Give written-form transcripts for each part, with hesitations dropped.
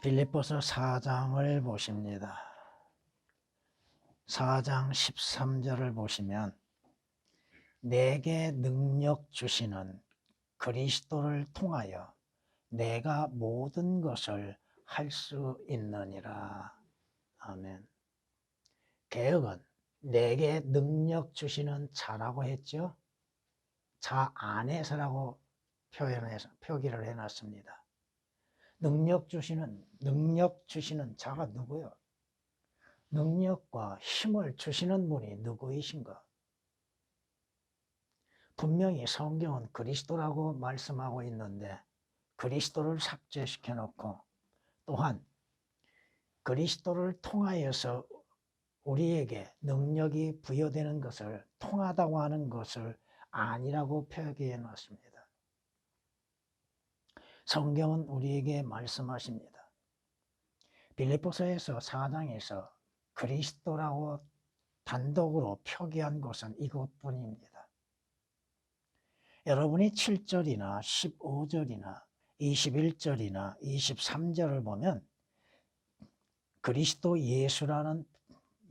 빌립보서 4장을 보십니다. 4장 13절을 보시면 내게 능력 주시는 그리스도를 통하여 내가 모든 것을 할 수 있느니라. 아멘. 개역은 내게 능력 주시는 자라고 했죠. 자 안에서라고 표기를 해놨습니다. 능력 주시는 자가 누구요? 능력과 힘을 주시는 분이 누구이신가? 분명히 성경은 그리스도라고 말씀하고 있는데 그리스도를 삭제시켜 놓고 또한 그리스도를 통하여서 우리에게 능력이 부여되는 것을 통하다고 하는 것을 아니라고 표기해 놨습니다. 성경은 우리에게 말씀하십니다. 빌립보서에서 4장에서 그리스도라고 단독으로 표기한 것은 이것뿐입니다. 여러분이 7절이나 15절이나 21절이나 23절을 보면 그리스도 예수라는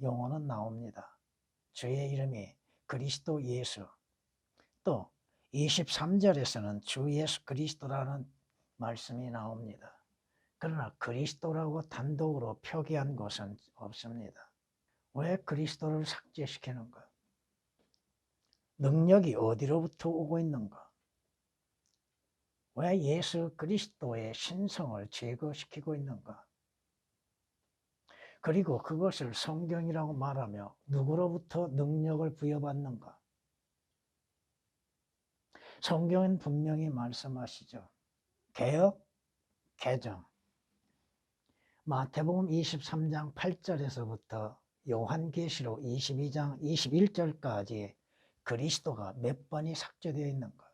용어는 나옵니다. 주의 이름이 그리스도 예수. 또 23절에서는 주 예수 그리스도라는 말씀이 나옵니다. 그러나 그리스도라고 단독으로 표기한 것은 없습니다. 왜 그리스도를 삭제시키는가? 능력이 어디로부터 오고 있는가? 왜 예수 그리스도의 신성을 제거시키고 있는가? 그리고 그것을 성경이라고 말하며 누구로부터 능력을 부여받는가? 성경은 분명히 말씀하시죠. 개역, 개정. 마태복음 23장 8절에서부터 요한계시록 22장 21절까지 그리스도가 몇 번이 삭제되어 있는가?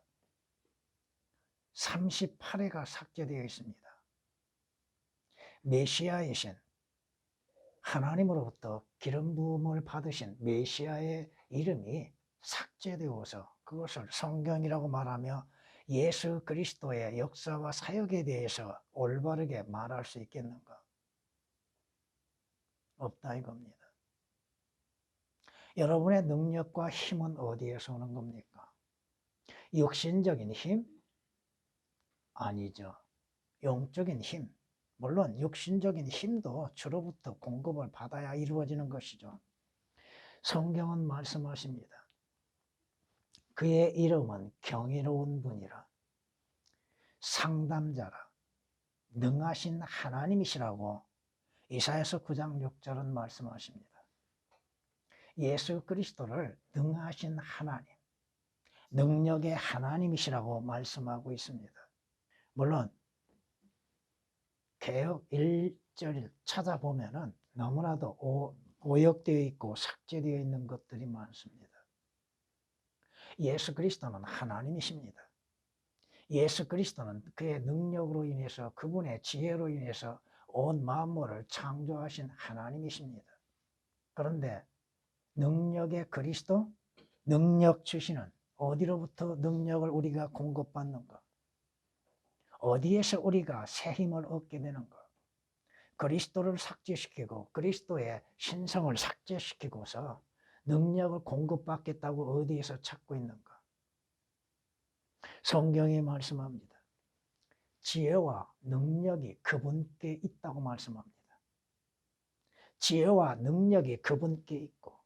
38회가 삭제되어 있습니다. 메시아이신 하나님으로부터 기름 부음을 받으신 메시아의 이름이 삭제되어서 그것을 성경이라고 말하며 예수 그리스도의 역사와 사역에 대해서 올바르게 말할 수 있겠는가? 없다 이겁니다. 여러분의 능력과 힘은 어디에서 오는 겁니까? 육신적인 힘? 아니죠. 영적인 힘. 물론 육신적인 힘도 주로부터 공급을 받아야 이루어지는 것이죠. 성경은 말씀하십니다. 그의 이름은 경이로운 분이라 상담자라 능하신 하나님이시라고 이사야서 9장 6절은 말씀하십니다. 예수 그리스도를 능하신 하나님, 능력의 하나님이시라고 말씀하고 있습니다. 물론 개역 1절 찾아보면은 너무나도 오역되어 있고 삭제되어 있는 것들이 많습니다. 예수 그리스도는 하나님이십니다. 예수 그리스도는 그의 능력으로 인해서 그분의 지혜로 인해서 온 만물을 창조하신 하나님이십니다. 그런데 능력의 그리스도, 능력 주시는 어디로부터 능력을 우리가 공급받는가? 어디에서 우리가 새 힘을 얻게 되는가? 그리스도를 삭제시키고 그리스도의 신성을 삭제시키고서 능력을 공급받겠다고 어디에서 찾고 있는가? 성경이 말씀합니다. 지혜와 능력이 그분께 있다고 말씀합니다. 지혜와 능력이 그분께 있고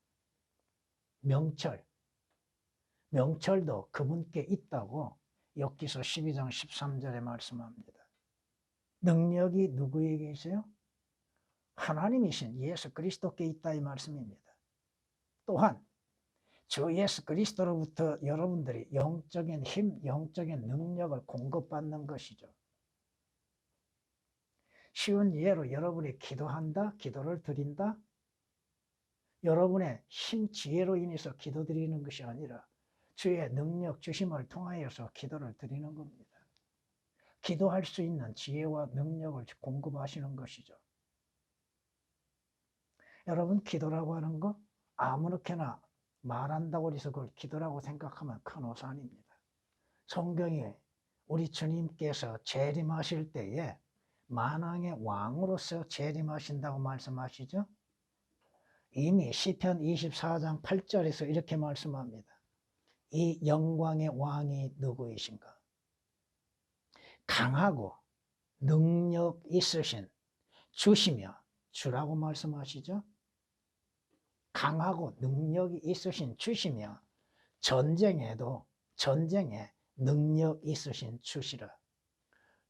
명철도 그분께 있다고 욥기서 12장 13절에 말씀합니다. 능력이 누구에게 있어요? 하나님이신 예수 그리스도께 있다 이 말씀입니다. 또한 주 예수 그리스도로부터 여러분들이 영적인 힘, 영적인 능력을 공급받는 것이죠. 쉬운 예로 여러분이 기도한다, 기도를 드린다. 여러분의 힘, 지혜로 인해서 기도 드리는 것이 아니라 주의 능력 주심을 통하여서 기도를 드리는 겁니다. 기도할 수 있는 지혜와 능력을 공급하시는 것이죠. 여러분 기도라고 하는 거 아무렇게나 말한다고 해서 그걸 기도라고 생각하면 큰 오산입니다. 성경에 우리 주님께서 재림하실 때에 만왕의 왕으로서 재림하신다고 말씀하시죠. 이미 시편 24장 8절에서 이렇게 말씀합니다. 이 영광의 왕이 누구이신가? 강하고 능력 있으신 주시며, 주라고 말씀하시죠. 강하고 능력이 있으신 주시며 전쟁에 능력 있으신 주시라.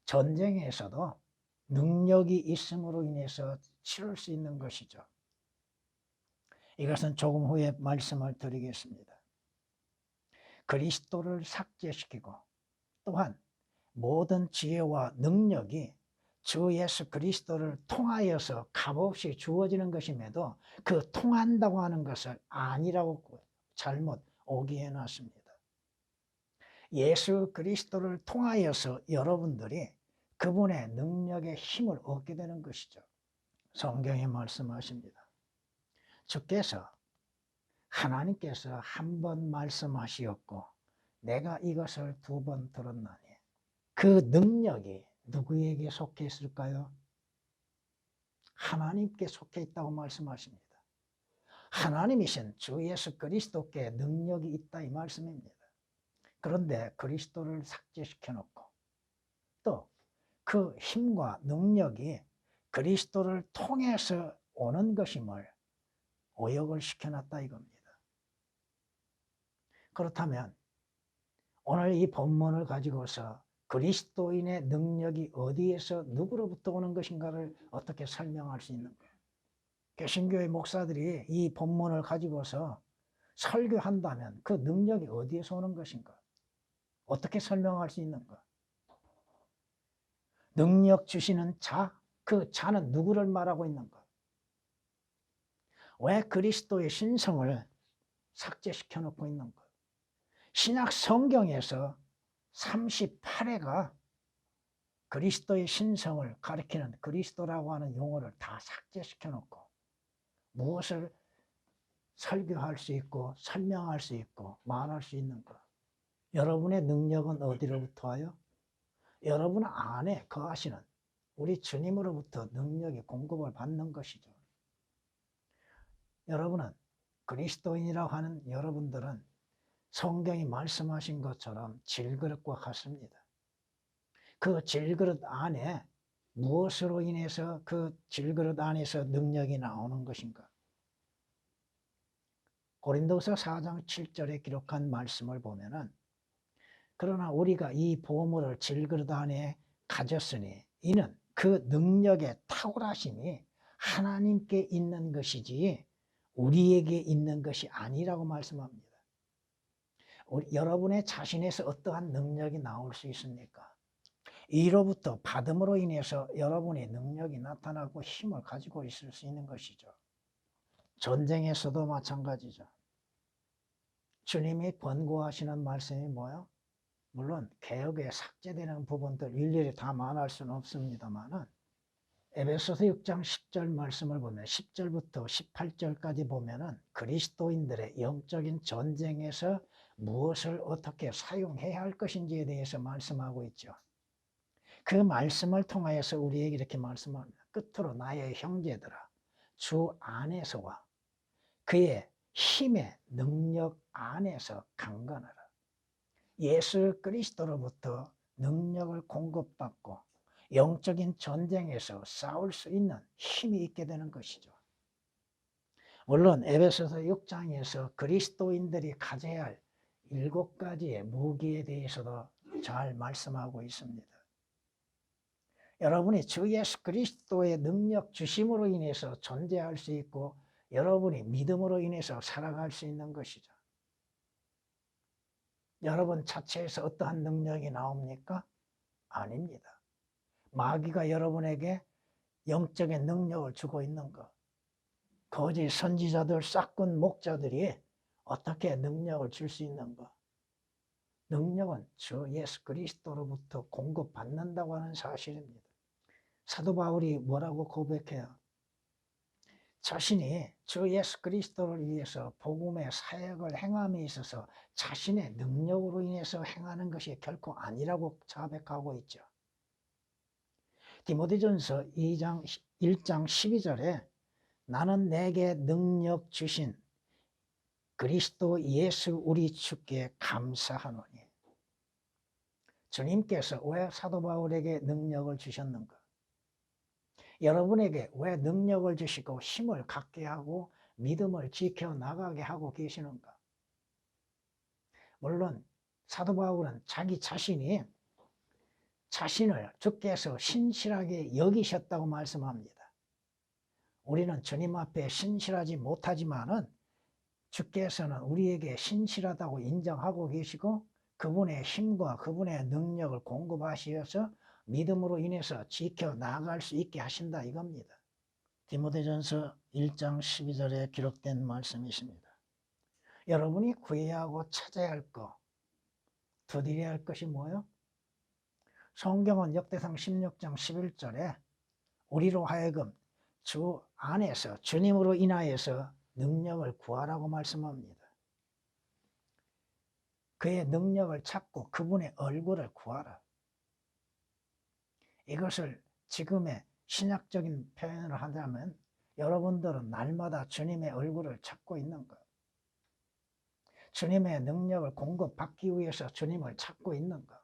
전쟁에서도 능력이 있음으로 인해서 치를 수 있는 것이죠. 이것은 조금 후에 말씀을 드리겠습니다. 그리스도를 삭제시키고 또한 모든 지혜와 능력이 주 예수 그리스도를 통하여서 값없이 주어지는 것임에도 그 통한다고 하는 것을 아니라고 잘못 오기해 놨습니다. 예수 그리스도를 통하여서 여러분들이 그분의 능력의 힘을 얻게 되는 것이죠. 성경에 말씀하십니다. 주께서 하나님께서 한 번 말씀하시었고 내가 이것을 2번 들었나니 그 능력이 누구에게 속해 있을까요? 하나님께 속해 있다고 말씀하십니다. 하나님이신 주 예수 그리스도께 능력이 있다 이 말씀입니다. 그런데 그리스도를 삭제시켜 놓고 또 그 힘과 능력이 그리스도를 통해서 오는 것임을 오역을 시켜놨다 이겁니다. 그렇다면 오늘 이 본문을 가지고서 그리스도인의 능력이 어디에서 누구로부터 오는 것인가를 어떻게 설명할 수 있는 거예요? 개신교의 목사들이 이 본문을 가지고서 설교한다면 그 능력이 어디에서 오는 것인가? 어떻게 설명할 수 있는가? 능력 주시는 자, 그 자는 누구를 말하고 있는가? 왜 그리스도의 신성을 삭제시켜 놓고 있는가? 신약 성경에서 38회가 그리스도의 신성을 가리키는 그리스도라고 하는 용어를 다 삭제시켜 놓고 무엇을 설교할 수 있고 설명할 수 있고 말할 수 있는가? 여러분의 능력은 어디로부터 와요? 여러분 안에 거하시는 우리 주님으로부터 능력이 공급을 받는 것이죠. 여러분은 그리스도인이라고 하는 여러분들은 성경이 말씀하신 것처럼 질그릇과 같습니다. 그 질그릇 안에 무엇으로 인해서 그 질그릇 안에서 능력이 나오는 것인가? 고린도서 4장 7절에 기록한 말씀을 보면은 그러나 우리가 이 보물을 질그릇 안에 가졌으니 이는 그 능력의 탁월하심이 하나님께 있는 것이지 우리에게 있는 것이 아니라고 말씀합니다. 여러분의 자신에서 어떠한 능력이 나올 수 있습니까? 이로부터 받음으로 인해서 여러분의 능력이 나타나고 힘을 가지고 있을 수 있는 것이죠. 전쟁에서도 마찬가지죠. 주님이 권고하시는 말씀이 뭐예요? 물론 개혁에 삭제되는 부분들 일일이 다 말할 수는 없습니다만은 에베소서 6장 10절 말씀을 보면 10절부터 18절까지 보면은 그리스도인들의 영적인 전쟁에서 무엇을 어떻게 사용해야 할 것인지에 대해서 말씀하고 있죠. 그 말씀을 통하여서 우리에게 이렇게 말씀합니다. 끝으로 나의 형제들아 주 안에서와 그의 힘의 능력 안에서 강건하라. 예수 그리스도로부터 능력을 공급받고 영적인 전쟁에서 싸울 수 있는 힘이 있게 되는 것이죠. 물론 에베소서 6장에서 그리스도인들이 가져야 할 7가지의 무기에 대해서도 잘 말씀하고 있습니다. 여러분이 주 예수 그리스도의 능력 주심으로 인해서 존재할 수 있고 여러분이 믿음으로 인해서 살아갈 수 있는 것이죠. 여러분 자체에서 어떠한 능력이 나옵니까? 아닙니다. 마귀가 여러분에게 영적인 능력을 주고 있는 것. 거짓 선지자들, 싹군 목자들이 어떻게 능력을 줄 수 있는가? 능력은 주 예수 그리스도로부터 공급받는다고 하는 사실입니다. 사도 바울이 뭐라고 고백해요? 자신이 주 예수 그리스도를 위해서 복음의 사역을 행함에 있어서 자신의 능력으로 인해서 행하는 것이 결코 아니라고 자백하고 있죠. 디모데전서 1장 12절에 나는 내게 능력 주신 그리스도 예수 우리 주께 감사하노니. 주님께서 왜 사도 바울에게 능력을 주셨는가? 여러분에게 왜 능력을 주시고 힘을 갖게 하고 믿음을 지켜나가게 하고 계시는가? 물론 사도 바울은 자기 자신을 주께서 신실하게 여기셨다고 말씀합니다. 우리는 주님 앞에 신실하지 못하지만은 주께서는 우리에게 신실하다고 인정하고 계시고 그분의 힘과 그분의 능력을 공급하셔서 믿음으로 인해서 지켜나갈 수 있게 하신다 이겁니다. 디모데전서 1장 12절에 기록된 말씀이십니다. 여러분이 구해야 하고 찾아야 할 것, 두드려야 할 것이 뭐예요? 성경은 역대상 16장 11절에 우리로 하여금 주 안에서 주님으로 인하여서 능력을 구하라고 말씀합니다. 그의 능력을 찾고 그분의 얼굴을 구하라. 이것을 지금의 신약적인 표현을 하자면 여러분들은 날마다 주님의 얼굴을 찾고 있는 것. 주님의 능력을 공급받기 위해서 주님을 찾고 있는 것.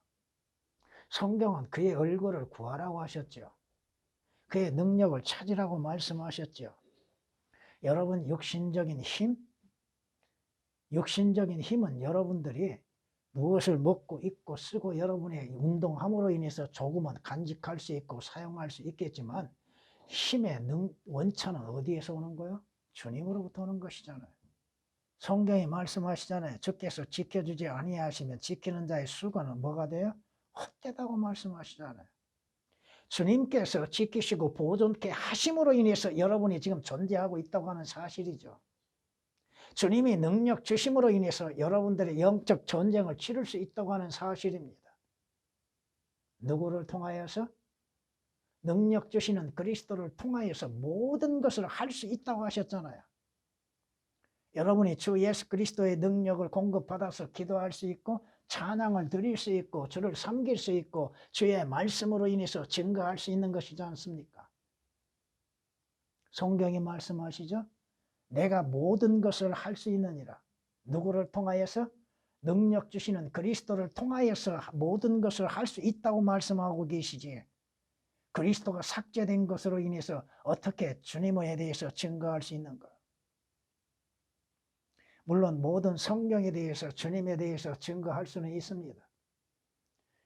성경은 그의 얼굴을 구하라고 하셨죠. 그의 능력을 찾으라고 말씀하셨죠. 여러분 육신적인 힘은 여러분들이 무엇을 먹고 입고 쓰고 여러분의 운동함으로 인해서 조금은 간직할 수 있고 사용할 수 있겠지만 힘의 원천은 어디에서 오는 거예요? 주님으로부터 오는 것이잖아요. 성경이 말씀하시잖아요. 주께서 지켜주지 아니하시면 지키는 자의 수고는 뭐가 돼요? 헛되다고 말씀하시잖아요. 주님께서 지키시고 보존케 하심으로 인해서 여러분이 지금 존재하고 있다고 하는 사실이죠. 주님이 능력 주심으로 인해서 여러분들의 영적 전쟁을 치를 수 있다고 하는 사실입니다. 누구를 통하여서? 능력 주시는 그리스도를 통하여서 모든 것을 할 수 있다고 하셨잖아요. 여러분이 주 예수 그리스도의 능력을 공급받아서 기도할 수 있고 찬양을 드릴 수 있고 주를 섬길 수 있고 주의 말씀으로 인해서 증거할 수 있는 것이지 않습니까? 성경이 말씀하시죠? 내가 모든 것을 할 수 있느니라. 누구를 통하여서? 능력 주시는 그리스도를 통하여서 모든 것을 할 수 있다고 말씀하고 계시지. 그리스도가 삭제된 것으로 인해서 어떻게 주님에 대해서 증거할 수 있는가? 물론 모든 성경에 대해서 주님에 대해서 증거할 수는 있습니다.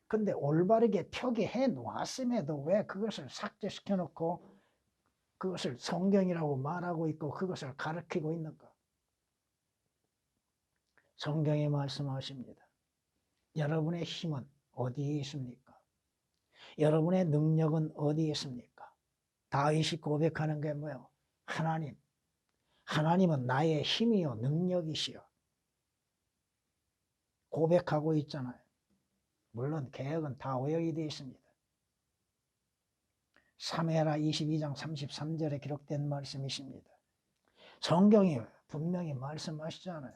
근데 올바르게 표기해 놓았음에도 왜 그것을 삭제시켜 놓고 그것을 성경이라고 말하고 있고 그것을 가르치고 있는가? 성경이 말씀하십니다. 여러분의 힘은 어디에 있습니까? 여러분의 능력은 어디에 있습니까? 다윗이 고백하는 게 뭐예요? 하나님은 나의 힘이요 능력이시여. 고백하고 있잖아요. 물론 개혁은 다 오역이 되어 있습니다. 사무엘하 22장 33절에 기록된 말씀이십니다. 성경이 분명히 말씀하시잖아요.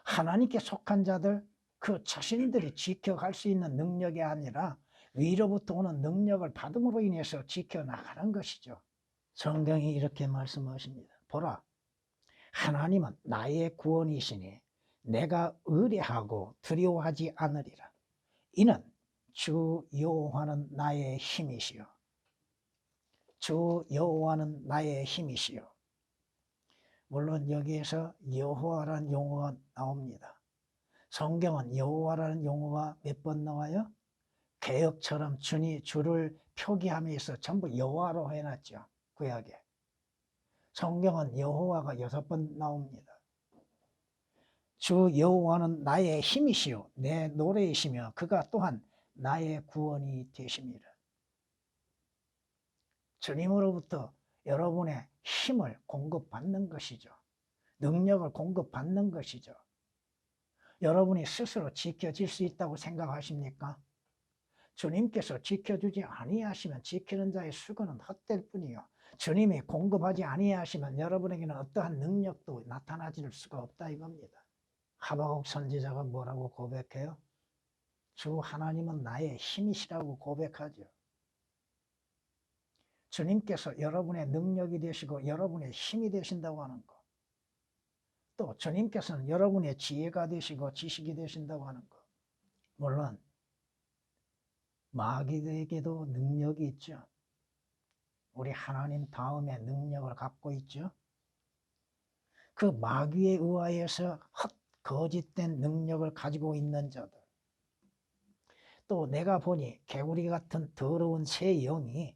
하나님께 속한 자들 그 자신들이 지켜갈 수 있는 능력이 아니라 위로부터 오는 능력을 받음으로 인해서 지켜나가는 것이죠. 성경이 이렇게 말씀하십니다. 보라, 하나님은 나의 구원이시니 내가 의뢰하고 두려워하지 않으리라. 이는 주 여호와는 나의 힘이시여. 주 여호와는 나의 힘이시여. 물론 여기에서 여호와라는 용어가 나옵니다. 성경은 여호와라는 용어가 몇 번 나와요? 개역처럼 주를 표기하면서 전부 여호와로 해놨죠. 구약에. 성경은 여호와가 6번 나옵니다. 주 여호와는 나의 힘이시요 내 노래이시며 그가 또한 나의 구원이 되십니다. 주님으로부터 여러분의 힘을 공급받는 것이죠. 능력을 공급받는 것이죠. 여러분이 스스로 지켜질 수 있다고 생각하십니까? 주님께서 지켜주지 아니하시면 지키는 자의 수고는 헛될 뿐이요. 주님이 공급하지 아니하시면 여러분에게는 어떠한 능력도 나타나질 수가 없다 이겁니다. 하박국 선지자가 뭐라고 고백해요? 주 하나님은 나의 힘이시라고 고백하죠. 주님께서 여러분의 능력이 되시고 여러분의 힘이 되신다고 하는 것. 또 주님께서는 여러분의 지혜가 되시고 지식이 되신다고 하는 것. 물론 마귀에게도 능력이 있죠. 우리 하나님 다음에 능력을 갖고 있죠. 그 마귀에 의하여서 거짓된 능력을 가지고 있는 자들. 또 내가 보니 개구리 같은 더러운 새 영이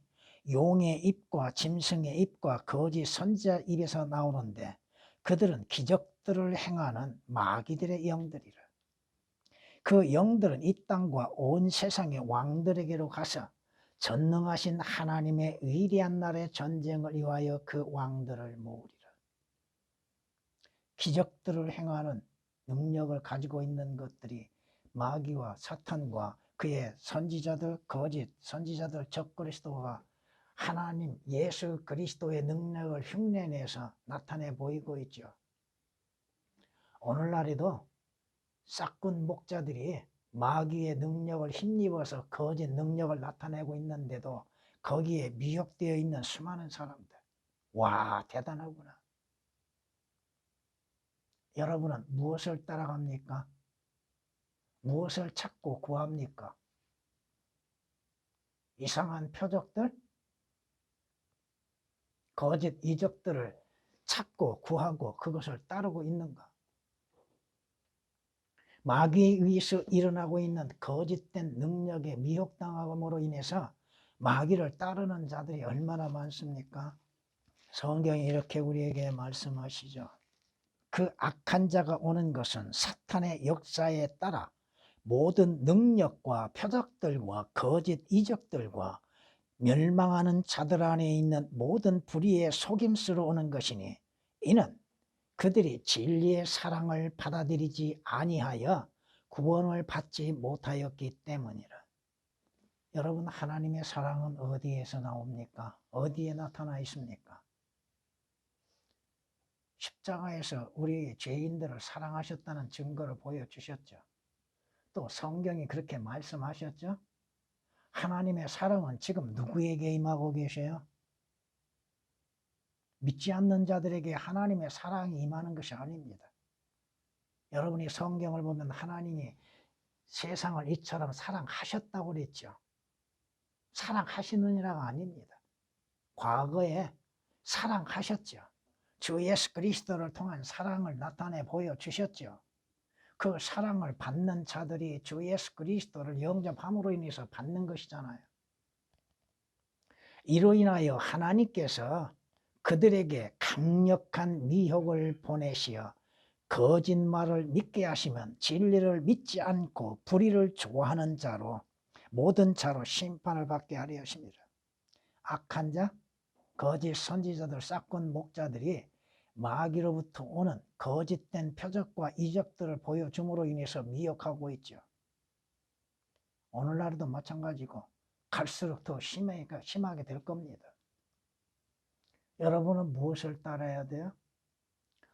용의 입과 짐승의 입과 거짓 선지자 입에서 나오는데 그들은 기적들을 행하는 마귀들의 영들이라. 그 영들은 이 땅과 온 세상의 왕들에게로 가서 전능하신 하나님의 위대한 날의 전쟁을 위하여 그 왕들을 모으리라. 기적들을 행하는 능력을 가지고 있는 것들이 마귀와 사탄과 그의 선지자들, 거짓 선지자들, 적그리스도가 하나님 예수 그리스도의 능력을 흉내내서 나타내 보이고 있죠. 오늘날에도 싹군 목자들이 마귀의 능력을 힘입어서 거짓 능력을 나타내고 있는데도 거기에 미혹되어 있는 수많은 사람들. 와, 대단하구나. 여러분은 무엇을 따라갑니까? 무엇을 찾고 구합니까? 이상한 표적들? 거짓 이적들을 찾고 구하고 그것을 따르고 있는가? 마귀에 의해서 일어나고 있는 거짓된 능력에 미혹당함으로 인해서 마귀를 따르는 자들이 얼마나 많습니까? 성경이 이렇게 우리에게 말씀하시죠. 그 악한 자가 오는 것은 사탄의 역사에 따라 모든 능력과 표적들과 거짓 이적들과 멸망하는 자들 안에 있는 모든 불의의 속임수로 오는 것이니 이는 그들이 진리의 사랑을 받아들이지 아니하여 구원을 받지 못하였기 때문이라. 여러분, 하나님의 사랑은 어디에서 나옵니까? 어디에 나타나 있습니까? 십자가에서 우리 죄인들을 사랑하셨다는 증거를 보여주셨죠. 또 성경이 그렇게 말씀하셨죠. 하나님의 사랑은 지금 누구에게 임하고 계세요? 믿지 않는 자들에게 하나님의 사랑이 임하는 것이 아닙니다. 여러분이 성경을 보면 하나님이 세상을 이처럼 사랑하셨다고 그랬죠. 사랑하시느니라가 아닙니다. 과거에 사랑하셨죠. 주 예수 그리스도를 통한 사랑을 나타내 보여주셨죠. 그 사랑을 받는 자들이 주 예수 그리스도를 영접함으로 인해서 받는 것이잖아요. 이로 인하여 하나님께서 그들에게 강력한 미혹을 보내시어 거짓말을 믿게 하시면 진리를 믿지 않고 불의를 좋아하는 자로 모든 자로 심판을 받게 하려 하십니다. 악한 자, 거짓 선지자들, 싹군 목자들이 마귀로부터 오는 거짓된 표적과 이적들을 보여줌으로 인해서 미혹하고 있죠. 오늘날도 마찬가지고 갈수록 더 심하게 될 겁니다. 여러분은 무엇을 따라야 돼요?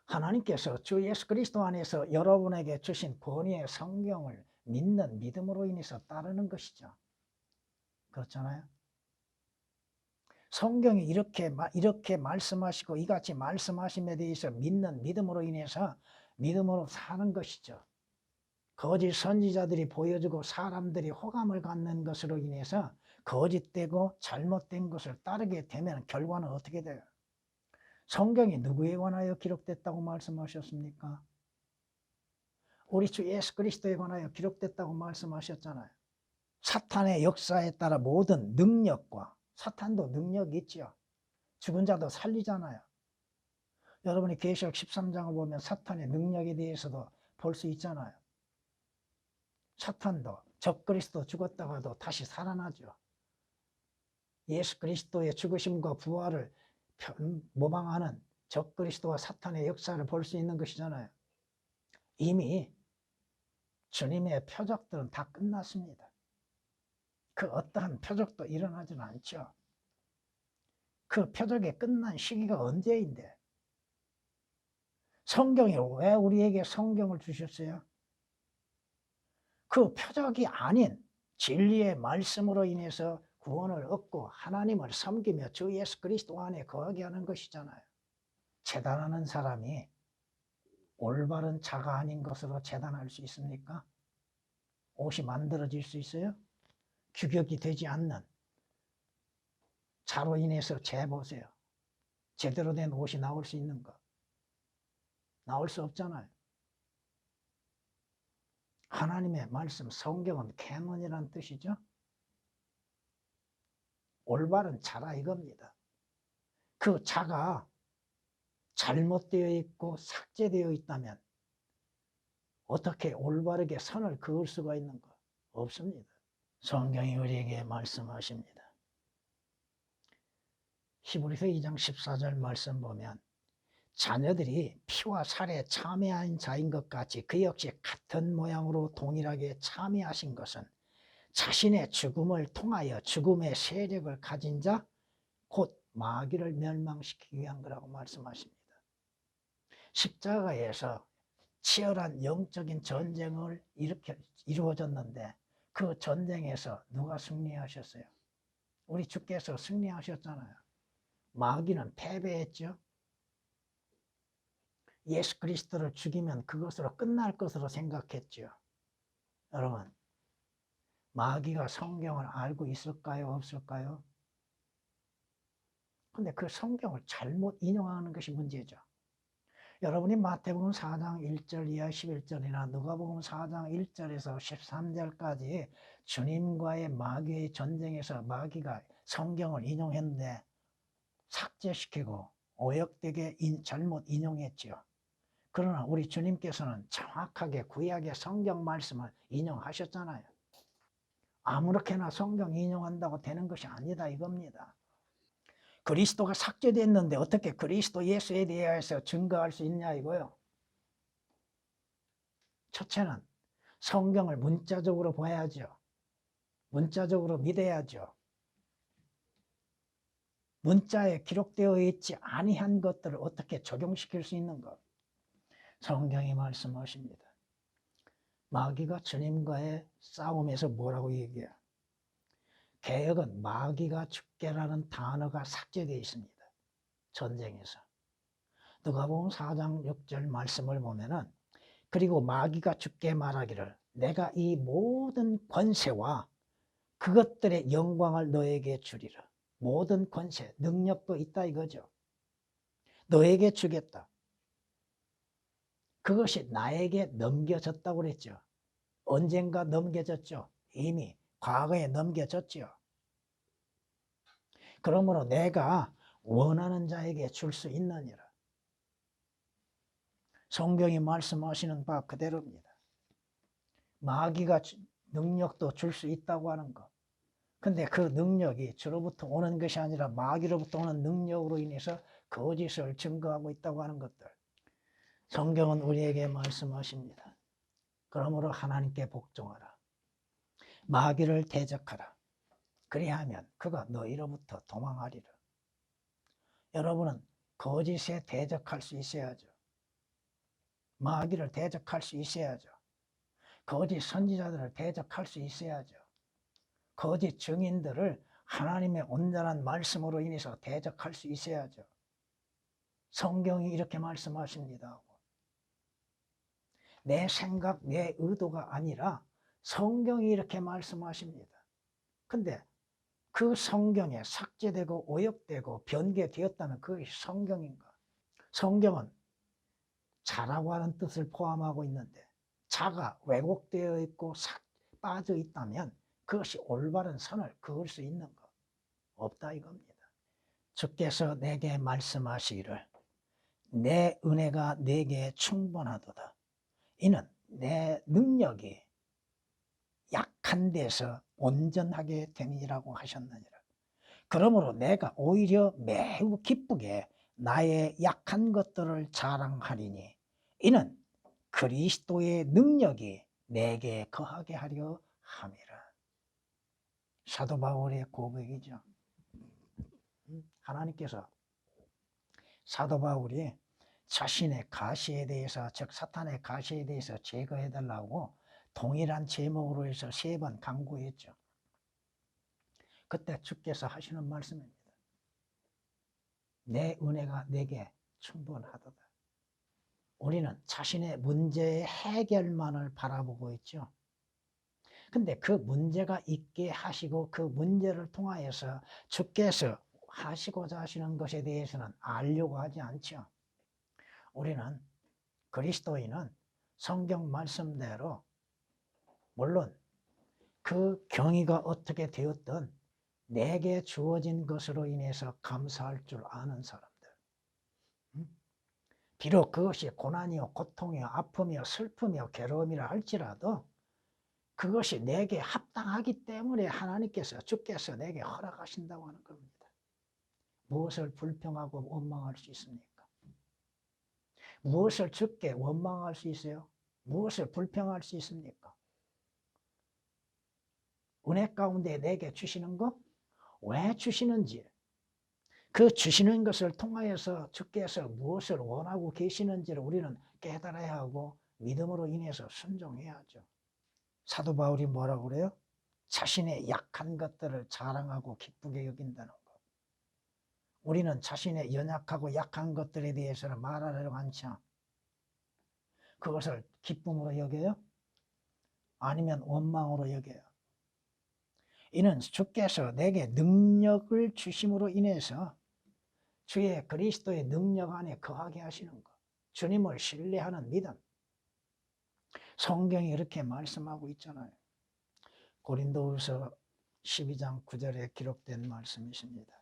하나님께서 주 예수 그리스도 안에서 여러분에게 주신 권위의 성경을 믿는 믿음으로 인해서 따르는 것이죠. 그렇잖아요. 성경이 이렇게 말씀하시고 이같이 말씀하심에 대해서 믿는 믿음으로 인해서 믿음으로 사는 것이죠. 거짓 선지자들이 보여주고 사람들이 호감을 갖는 것으로 인해서 거짓되고 잘못된 것을 따르게 되면 결과는 어떻게 돼요? 성경이 누구에 관하여 기록됐다고 말씀하셨습니까? 우리 주 예수 그리스도에 관하여 기록됐다고 말씀하셨잖아요. 사탄의 역사에 따라 모든 능력과 사탄도 능력이 있죠. 죽은 자도 살리잖아요. 여러분이 계시록 13장을 보면 사탄의 능력에 대해서도 볼 수 있잖아요. 사탄도 적그리스도 죽었다가도 다시 살아나죠. 예수 그리스도의 죽으심과 부활을 모방하는 적그리스도와 사탄의 역사를 볼 수 있는 것이잖아요. 이미 주님의 표적들은 다 끝났습니다. 그 어떠한 표적도 일어나지는 않죠. 그 표적의 끝난 시기가 언제인데? 성경이 왜 우리에게 성경을 주셨어요? 그 표적이 아닌 진리의 말씀으로 인해서 구원을 얻고 하나님을 섬기며 주 예수 그리스도 안에 거하게 하는 것이잖아요. 재단하는 사람이 올바른 자가 아닌 것으로 재단할 수 있습니까? 옷이 만들어질 수 있어요? 규격이 되지 않는 자로 인해서 재보세요. 제대로 된 옷이 나올 수 있는 거. 나올 수 없잖아요. 하나님의 말씀, 성경은 캐논이라는 뜻이죠. 올바른 자라 이겁니다. 그 자가 잘못되어 있고 삭제되어 있다면 어떻게 올바르게 선을 그을 수가 있는가? 없습니다. 성경이 우리에게 말씀하십니다. 히브리서 2장 14절 말씀 보면 자녀들이 피와 살에 참여한 자인 것 같이 그 역시 같은 모양으로 동일하게 참여하신 것은 자신의 죽음을 통하여 죽음의 세력을 가진 자 곧 마귀를 멸망시키기 위한 거라고 말씀하십니다. 십자가에서 치열한 영적인 전쟁을 이루어졌는데 그 전쟁에서 누가 승리하셨어요? 우리 주께서 승리하셨잖아요. 마귀는 패배했죠. 예수 그리스도를 죽이면 그것으로 끝날 것으로 생각했죠. 여러분, 마귀가 성경을 알고 있을까요? 없을까요? 근데 그 성경을 잘못 인용하는 것이 문제죠. 여러분이 마태복음 4장 1절 이하 11절이나 누가복음 4장 1절에서 13절까지 주님과의 마귀의 전쟁에서 마귀가 성경을 인용했는데 삭제시키고 오역되게 잘못 인용했죠. 그러나 우리 주님께서는 정확하게 구약의 성경 말씀을 인용하셨잖아요. 아무렇게나 성경 인용한다고 되는 것이 아니다 이겁니다. 그리스도가 삭제됐는데 어떻게 그리스도 예수에 대해서 증거할 수 있냐 이거요. 첫째는 성경을 문자적으로 봐야죠. 문자적으로 믿어야죠. 문자에 기록되어 있지 아니한 것들을 어떻게 적용시킬 수 있는 것. 성경이 말씀하십니다. 마귀가 주님과의 싸움에서 뭐라고 얘기해요? 개역은 마귀가 죽게라는 단어가 삭제되어 있습니다. 전쟁에서. 누가복음 4장 6절 말씀을 보면은 그리고 마귀가 죽게 말하기를 내가 이 모든 권세와 그것들의 영광을 너에게 주리라. 모든 권세, 능력도 있다 이거죠. 너에게 주겠다. 그것이 나에게 넘겨졌다고 그랬죠. 언젠가 넘겨졌죠. 이미 과거에 넘겨졌죠. 그러므로 내가 원하는 자에게 줄 수 있느니라. 성경이 말씀하시는 바 그대로입니다. 마귀가 능력도 줄 수 있다고 하는 것. 근데 그 능력이 주로부터 오는 것이 아니라 마귀로부터 오는 능력으로 인해서 거짓을 증거하고 있다고 하는 것들. 성경은 우리에게 말씀하십니다. 그러므로 하나님께 복종하라. 마귀를 대적하라. 그리하면 그가 너희로부터 도망하리라. 여러분은 거짓에 대적할 수 있어야죠. 마귀를 대적할 수 있어야죠. 거짓 선지자들을 대적할 수 있어야죠. 거짓 증인들을 하나님의 온전한 말씀으로 인해서 대적할 수 있어야죠. 성경이 이렇게 말씀하십니다. 내 생각, 내 의도가 아니라 성경이 이렇게 말씀하십니다. 근데 그 성경에 삭제되고 오역되고 변개되었다면 그것이 성경인가? 성경은 자라고 하는 뜻을 포함하고 있는데 자가 왜곡되어 있고 빠져 있다면 그것이 올바른 선을 그을 수 있는 것 없다 이겁니다. 주께서 내게 말씀하시기를 내 은혜가 내게 충분하도다. 이는 내 능력이 약한 데서 온전하게 됨이라고 하셨느니라. 그러므로 내가 오히려 매우 기쁘게 나의 약한 것들을 자랑하리니 이는 그리스도의 능력이 내게 거하게 하려 함이라. 사도 바울의 고백이죠. 하나님께서 사도 바울이 자신의 가시에 대해서 즉 사탄의 가시에 대해서 제거해달라고 동일한 제목으로 해서 3번 강구했죠. 그때 주께서 하시는 말씀입니다. 내 은혜가 내게 충분하도다. 우리는 자신의 문제의 해결만을 바라보고 있죠. 근데 그 문제가 있게 하시고 그 문제를 통하여서 주께서 하시고자 하시는 것에 대해서는 알려고 하지 않죠. 우리는 그리스도인은 성경 말씀대로 물론 그 경위가 어떻게 되었든 내게 주어진 것으로 인해서 감사할 줄 아는 사람들. 비록 그것이 고난이요 고통이요 아픔이요 슬픔이요 괴로움이라 할지라도 그것이 내게 합당하기 때문에 하나님께서 주께서 내게 허락하신다고 하는 겁니다. 무엇을 불평하고 원망할 수 있습니까? 무엇을 주께 원망할 수 있어요? 무엇을 불평할 수 있습니까? 은혜 가운데 내게 주시는 것, 왜 주시는지, 그 주시는 것을 통하여서 주께서 무엇을 원하고 계시는지를 우리는 깨달아야 하고 믿음으로 인해서 순종해야죠. 사도 바울이 뭐라고 그래요? 자신의 약한 것들을 자랑하고 기쁘게 여긴다는 것. 우리는 자신의 연약하고 약한 것들에 대해서는 말하려고 않죠. 그것을 기쁨으로 여겨요? 아니면 원망으로 여겨요? 이는 주께서 내게 능력을 주심으로 인해서 주의 그리스도의 능력 안에 거하게 하시는 것. 주님을 신뢰하는 믿음. 성경이 이렇게 말씀하고 있잖아요. 고린도후서 12장 9절에 기록된 말씀이십니다.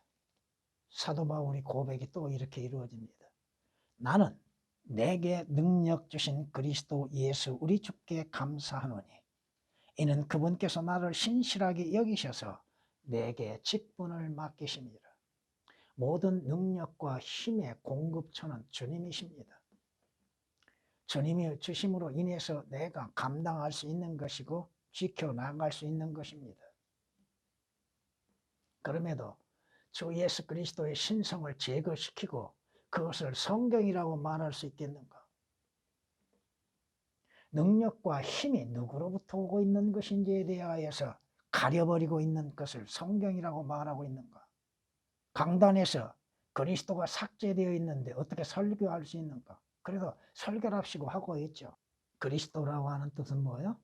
사도 바울의 고백이 또 이렇게 이루어집니다. 나는 내게 능력 주신 그리스도 예수 우리 주께 감사하노니 이는 그분께서 나를 신실하게 여기셔서 내게 직분을 맡기십니다. 모든 능력과 힘의 공급처는 주님이십니다. 주님이 주심으로 인해서 내가 감당할 수 있는 것이고 지켜나갈 수 있는 것입니다. 그럼에도 주 예수 그리스도의 신성을 제거시키고 그것을 성경이라고 말할 수 있겠는가? 능력과 힘이 누구로부터 오고 있는 것인지에 대하여서 가려버리고 있는 것을 성경이라고 말하고 있는가? 강단에서 그리스도가 삭제되어 있는데 어떻게 설교할 수 있는가? 그래서 설교랍시고 하고 있죠. 그리스도라고 하는 뜻은 뭐예요?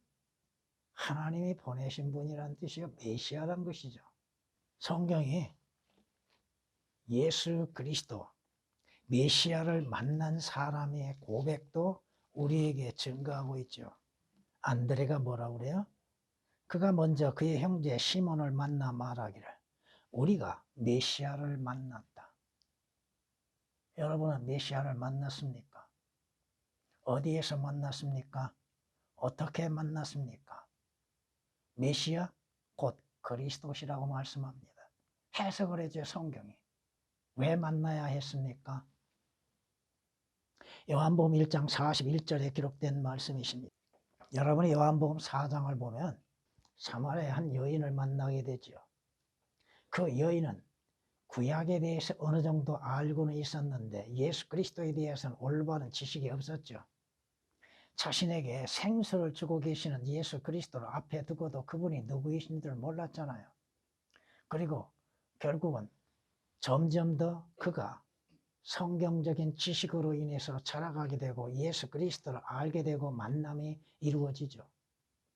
하나님이 보내신 분이라는 뜻이요. 메시아라는 것이죠. 성경이 예수 그리스도, 메시아를 만난 사람의 고백도 우리에게 증거하고 있죠. 안드레가 뭐라고 그래요? 그가 먼저 그의 형제 시몬을 만나 말하기를 우리가 메시아를 만났다. 여러분은 메시아를 만났습니까? 어디에서 만났습니까? 어떻게 만났습니까? 메시아 곧 그리스도시라고 말씀합니다. 해석을 해줘요, 성경이. 왜 만나야 했습니까? 요한복음 1장 41절에 기록된 말씀이십니다. 여러분이 요한복음 4장을 보면 사마리아의 한 여인을 만나게 되죠. 그 여인은 구약에 대해서 어느 정도 알고는 있었는데 예수 그리스도에 대해서는 올바른 지식이 없었죠. 자신에게 생수를 주고 계시는 예수 그리스도를 앞에 두고도 그분이 누구이신 줄 몰랐잖아요. 그리고 결국은 점점 더 그가 성경적인 지식으로 인해서 자라가게 되고 예수 그리스도를 알게 되고 만남이 이루어지죠.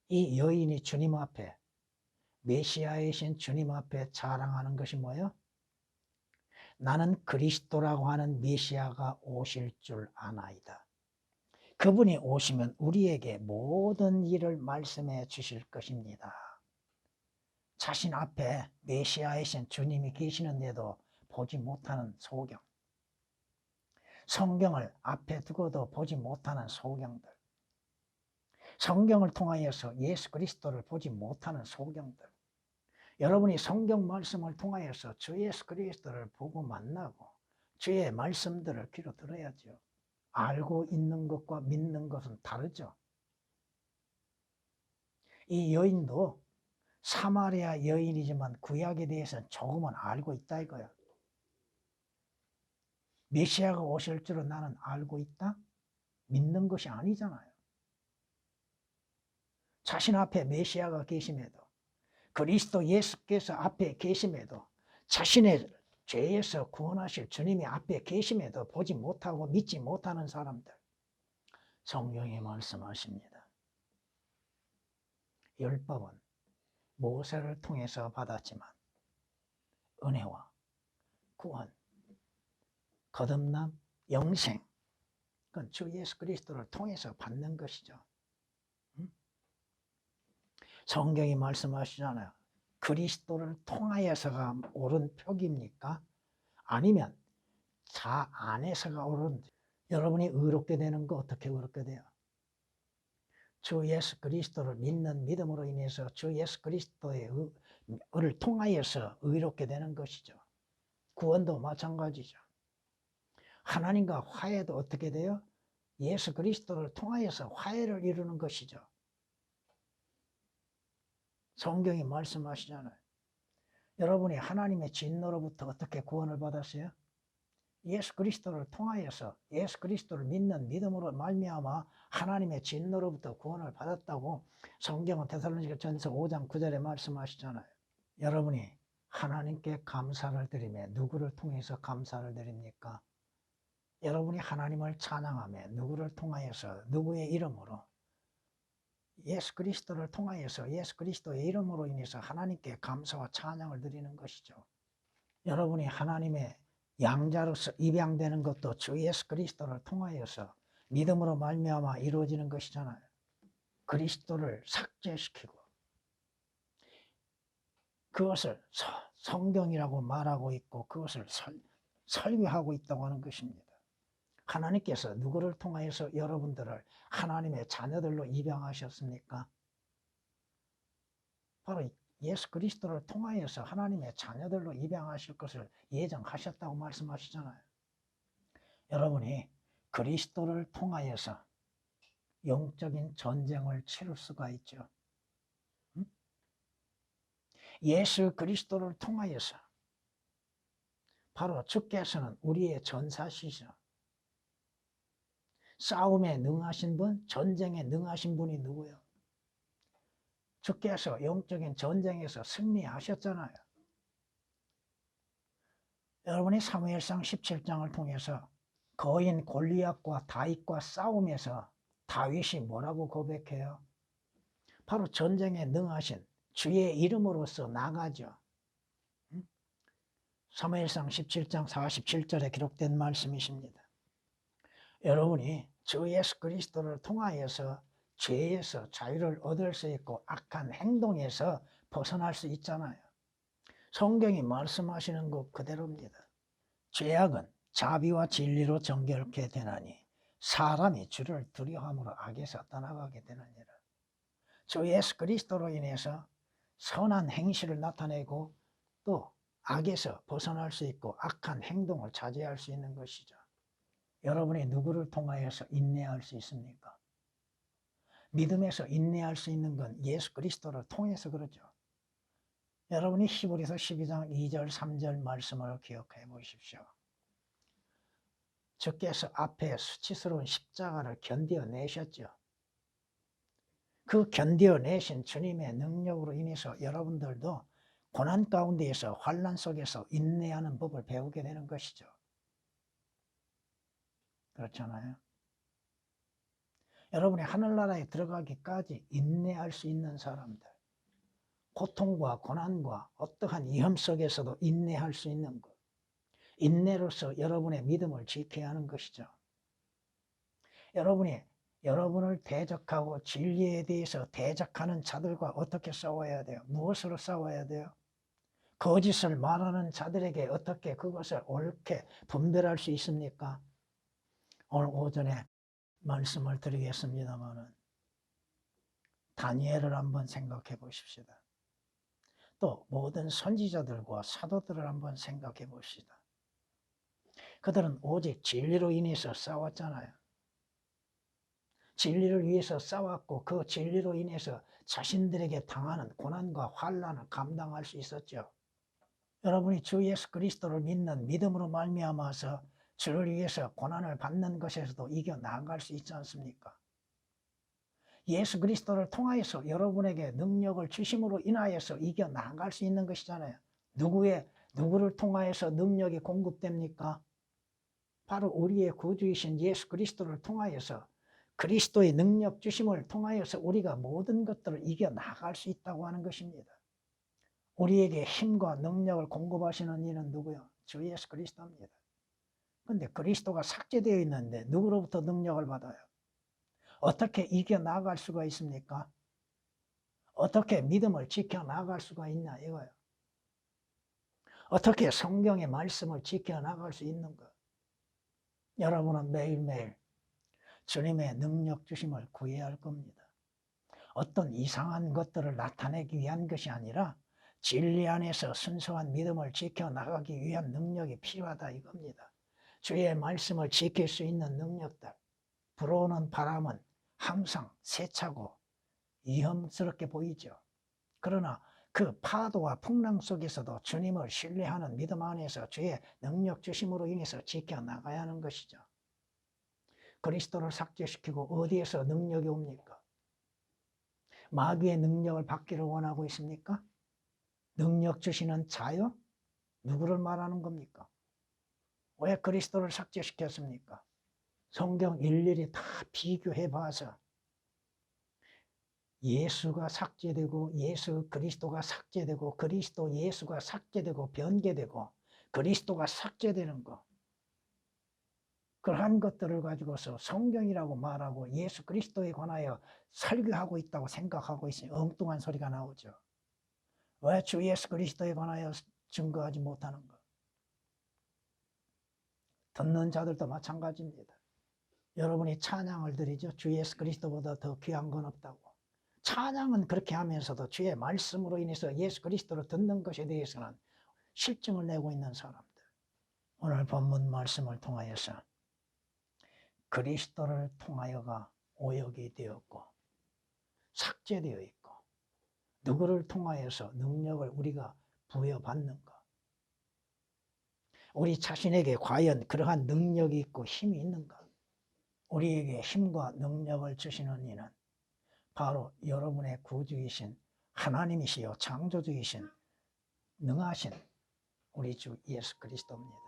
이 여인이 주님 앞에 메시아이신 주님 앞에 자랑하는 것이 뭐예요? 나는 그리스도라고 하는 메시아가 오실 줄 아나이다. 그분이 오시면 우리에게 모든 일을 말씀해 주실 것입니다. 자신 앞에 메시아이신 주님이 계시는데도 보지 못하는 소경. 성경을 앞에 두고도 보지 못하는 소경들. 성경을 통하여서 예수 그리스도를 보지 못하는 소경들. 여러분이 성경 말씀을 통하여서 주 예수 그리스도를 보고 만나고 주의 말씀들을 귀로 들어야죠. 알고 있는 것과 믿는 것은 다르죠. 이 여인도 사마리아 여인이지만 구약에 대해서는 조금은 알고 있다 이거야. 메시아가 오실 줄은 나는 알고 있다? 믿는 것이 아니잖아요. 자신 앞에 메시아가 계심에도 그리스도 예수께서 앞에 계심에도, 자신의 죄에서 구원하실 주님이 앞에 계심에도 보지 못하고 믿지 못하는 사람들, 성경이 말씀하십니다. 율법은 모세를 통해서 받았지만 은혜와 구원, 거듭남, 영생, 그건 주 예수 그리스도를 통해서 받는 것이죠. 성경이 말씀하시잖아요. 그리스도를 통하여서가 옳은 표기입니까? 아니면 자 안에서가 옳은, 여러분이 의롭게 되는 거 어떻게 의롭게 돼요? 주 예수 그리스도를 믿는 믿음으로 인해서 주 예수 그리스도의 을 통하여서 의롭게 되는 것이죠. 구원도 마찬가지죠. 하나님과 화해도 어떻게 돼요? 예수 그리스도를 통하여서 화해를 이루는 것이죠. 성경이 말씀하시잖아요. 여러분이 하나님의 진노로부터 어떻게 구원을 받았어요? 예수 그리스도를 통하여서, 예수 그리스도를 믿는 믿음으로 말미암아 하나님의 진노로부터 구원을 받았다고 성경은 데살로니가전서 5장 9절에 말씀하시잖아요. 여러분이 하나님께 감사를 드리며 누구를 통해서 감사를 드립니까? 여러분이 하나님을 찬양하며 누구를 통하여서, 누구의 이름으로? 예수 그리스도를 통하여서 예수 그리스도의 이름으로 인해서 하나님께 감사와 찬양을 드리는 것이죠. 여러분이 하나님의 양자로서 입양되는 것도 주 예수 그리스도를 통하여서 믿음으로 말미암아 이루어지는 것이잖아요. 그리스도를 삭제시키고 그것을 성경이라고 말하고 있고 그것을 설교하고 있다고 하는 것입니다. 하나님께서 누구를 통하여서 여러분들을 하나님의 자녀들로 입양하셨습니까? 바로 예수 그리스도를 통하여서 하나님의 자녀들로 입양하실 것을 예정하셨다고 말씀하시잖아요. 여러분이 그리스도를 통하여서 영적인 전쟁을 치를 수가 있죠. 예수 그리스도를 통하여서 바로 주께서는 우리의 전사시죠. 싸움에 능하신 분, 전쟁에 능하신 분이 누구예요? 주께서 영적인 전쟁에서 승리하셨잖아요. 여러분이 사무엘상 17장을 통해서 거인 골리앗과 다윗과 싸움에서 다윗이 뭐라고 고백해요? 바로 전쟁에 능하신 주의 이름으로서 나가죠. 사무엘상 17장 47절에 기록된 말씀이십니다. 여러분이 주 예수 그리스도를 통하여서 죄에서 자유를 얻을 수 있고 악한 행동에서 벗어날 수 있잖아요. 성경이 말씀하시는 것 그대로입니다. 죄악은 자비와 진리로 정결케 되나니 사람이 주를 두려워함으로 악에서 떠나가게 되느니라. 주 예수 그리스도로 인해서 선한 행실을 나타내고 또 악에서 벗어날 수 있고 악한 행동을 자제할 수 있는 것이죠. 여러분이 누구를 통하여서 인내할 수 있습니까? 믿음에서 인내할 수 있는 건 예수 그리스도를 통해서 그러죠. 여러분이 히브리서 12장 2절 3절 말씀을 기억해 보십시오. 주께서 앞에 수치스러운 십자가를 견뎌내셨죠. 그 견뎌내신 주님의 능력으로 인해서 여러분들도 고난 가운데에서 환난 속에서 인내하는 법을 배우게 되는 것이죠. 그렇잖아요. 여러분이 하늘나라에 들어가기까지 인내할 수 있는 사람들, 고통과 고난과 어떠한 위험 속에서도 인내할 수 있는 것, 인내로서 여러분의 믿음을 지켜야 하는 것이죠. 여러분이 여러분을 대적하고 진리에 대해서 대적하는 자들과 어떻게 싸워야 돼요? 무엇으로 싸워야 돼요? 거짓을 말하는 자들에게 어떻게 그것을 옳게 분별할 수 있습니까? 오늘 오전에 말씀을 드리겠습니다만은 다니엘을 한번 생각해 보십시다. 또 모든 선지자들과 사도들을 한번 생각해 봅시다. 그들은 오직 진리로 인해서 싸웠잖아요. 진리를 위해서 싸웠고 그 진리로 인해서 자신들에게 당하는 고난과 환난을 감당할 수 있었죠. 여러분이 주 예수 그리스도를 믿는 믿음으로 말미암아서 주를 위해서 고난을 받는 것에서도 이겨나갈 수 있지 않습니까? 예수 그리스도를 통하여서 여러분에게 능력을 주심으로 인하여서 이겨나갈 수 있는 것이잖아요. 누구를 통하여서 능력이 공급됩니까? 바로 우리의 구주이신 예수 그리스도를 통하여서 그리스도의 능력 주심을 통하여서 우리가 모든 것들을 이겨나갈 수 있다고 하는 것입니다. 우리에게 힘과 능력을 공급하시는 이는 누구요? 주 예수 그리스도입니다. 그런데 그리스도가 삭제되어 있는데 누구로부터 능력을 받아요? 어떻게 이겨나갈 수가 있습니까? 어떻게 믿음을 지켜나갈 수가 있냐 이거예요. 어떻게 성경의 말씀을 지켜나갈 수 있는가? 여러분은 매일매일 주님의 능력 주심을 구해야 할 겁니다. 어떤 이상한 것들을 나타내기 위한 것이 아니라 진리 안에서 순수한 믿음을 지켜나가기 위한 능력이 필요하다 이겁니다. 주의 말씀을 지킬 수 있는 능력들. 불어오는 바람은 항상 세차고 위험스럽게 보이죠. 그러나 그 파도와 풍랑 속에서도 주님을 신뢰하는 믿음 안에서 주의 능력 주심으로 인해서 지켜나가야 하는 것이죠. 그리스도를 삭제시키고 어디에서 능력이 옵니까? 마귀의 능력을 받기를 원하고 있습니까? 능력 주시는 자요? 누구를 말하는 겁니까? 왜 그리스도를 삭제시켰습니까? 성경 일일이 다 비교해 봐서 예수가 삭제되고 예수 그리스도가 삭제되고 그리스도 예수가 삭제되고 변개되고 그리스도가 삭제되는 것, 그러한 것들을 가지고서 성경이라고 말하고 예수 그리스도에 관하여 설교하고 있다고 생각하고 있으니 엉뚱한 소리가 나오죠. 왜 주 예수 그리스도에 관하여 증거하지 못하는가? 듣는 자들도 마찬가지입니다. 여러분이 찬양을 드리죠. 주 예수 그리스도보다 더 귀한 건 없다고. 찬양은 그렇게 하면서도 주의 말씀으로 인해서 예수 그리스도를 듣는 것에 대해서는 실증을 내고 있는 사람들. 오늘 본문 말씀을 통하여서 그리스도를 통하여가 오역이 되었고 삭제되어 있고 누구를 통하여서 능력을 우리가 부여받는가? 우리 자신에게 과연 그러한 능력이 있고 힘이 있는가? 우리에게 힘과 능력을 주시는 이는 바로 여러분의 구주이신 하나님이시요 창조주이신 능하신 우리 주 예수 그리스도입니다.